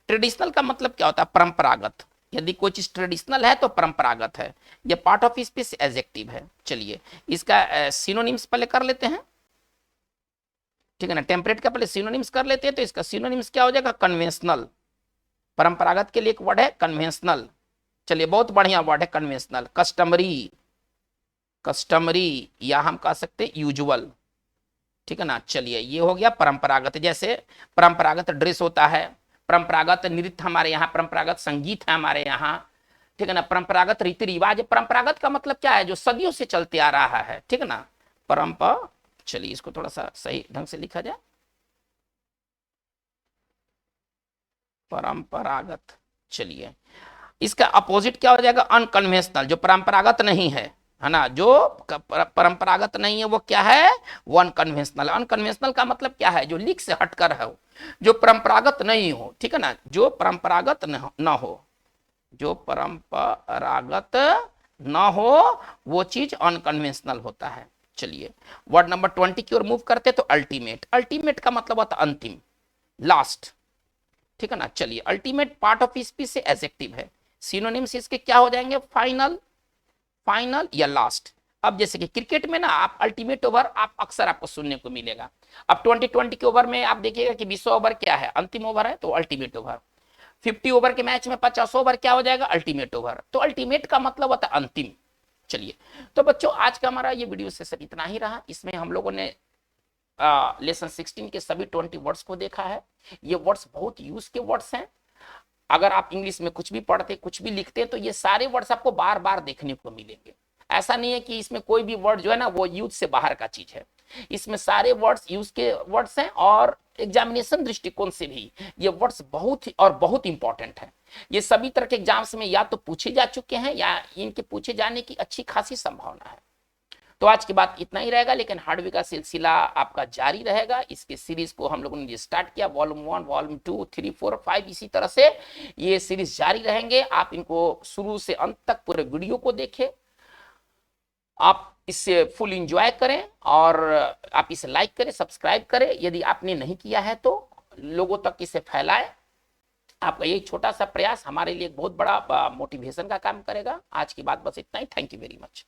ट्रेडिशनल का मतलब क्या होता है? परंपरागत। यदि कोई चीज ट्रेडिशनल है तो परंपरागत है, ये पार्ट ऑफ स्पीच एडजेक्टिव है। चलिए, इसका सिनोनिम्स पहले कर लेते हैं, ठीक है ना। टेम्परेट का पहले सिनोनिम्स कर लेते हैं, तो इसका सिनोनिम्स क्या हो जाएगा? कन्वेंशनल, परंपरागत के लिए एक वर्ड है कन्वेंशनल। चलिए बहुत बढ़िया वर्ड है कन्वेंशनल। कस्टमरी, कस्टमरी या हम कह सकते हैं यूजुअल, ठीक है ना। चलिए ये हो गया परंपरागत। जैसे परंपरागत ड्रेस होता है, परंपरागत नृत्य हमारे यहाँ, परंपरागत संगीत है हमारे यहाँ, ठीक है ना। परंपरागत रीति रिवाज। परंपरागत का मतलब क्या है, जो सदियों से चलते आ रहा है, ठीक है ना। चलिए इसको थोड़ा सा सही ढंग से लिखा जाए, परंपरागत। चलिए इसका अपोजिट क्या हो जाएगा, अनकन्वेंशनल, जो परंपरागत नहीं है ना। जो परंपरागत नहीं है वो क्या है, वो अनकन्वेंशनल। अनकन्वेंशनल का मतलब क्या है, जो लीक से हटकर है, जो परंपरागत नहीं हो, ठीक है ना, जो परंपरागत न हो, जो परंपरागत न हो वो चीज अनकन्वेंशनल होता है। चलिए वर्ड नंबर 20 की ओर मूव करते तो अल्टीमेट। अल्टीमेट का मतलब होता है अंतिम, लास्ट, ठीक है ना। चलिए अल्टीमेट पार्ट ऑफ स्पीच से एडजेक्टिव है। सिनोनिम्स इसके क्या हो जाएंगे, फाइनल, फाइनल या लास्ट। अब जैसे कि क्रिकेट में ना आप अल्टीमेट ओवर आप अक्सर आपको सुनने को मिलेगा। अब 2020 के ओवर में आप देखिएगा कि 20 ओवर क्या है, अंतिम ओवर है, तो अल्टीमेट ओवर। 50 ओवर के मैच में 50 ओवर क्या हो जाएगा, अल्टीमेट ओवर। तो अल्टीमेट का मतलब होता है अंतिम। चलिए तो बच्चों आज का हमारा ये वीडियो सेशन इतना ही रहा। इसमें हम लोगों ने लेसन 16 के सभी 20 वर्ड्स को देखा है। ये वर्ड्स बहुत यूज के वर्ड्स हैं। अगर आप इंग्लिश में कुछ भी पढ़ते कुछ भी लिखते हैं तो ये सारे वर्ड्स आपको बार बार देखने को मिलेंगे। ऐसा नहीं है कि इसमें कोई भी वर्ड जो है ना वो यूज से बाहर का चीज है। इसमें सारे वर्ड्स यूज के वर्ड्स हैं और एग्जामिनेशन दृष्टिकोण से भी ये वर्ड्स बहुत ही और बहुत इंपॉर्टेंट है। ये सभी तरह के एग्जाम्स में या तो पूछे जा चुके हैं या इनके पूछे जाने की अच्छी खासी संभावना है। तो आज की बात इतना ही रहेगा, लेकिन हार्डवेयर का सिलसिला आपका जारी रहेगा। इसके सीरीज को हम लोगों ने स्टार्ट किया, वॉल्यूम 1, वॉल्यूम 2, 3, 4, 5, इसी तरह से ये सीरीज जारी रहेंगे। आप इनको शुरू से अंत तक पूरे वीडियो को देखें, आप इससे फुल एंजॉय करें और आप इसे लाइक करें, सब्सक्राइब करें। यदि आपने नहीं किया है तो लोगों तक इसे फैलाएं। आपका ये छोटा सा प्रयास हमारे लिए बहुत बड़ा मोटिवेशन का काम करेगा। आज की बात बस इतना ही। Thank you very much.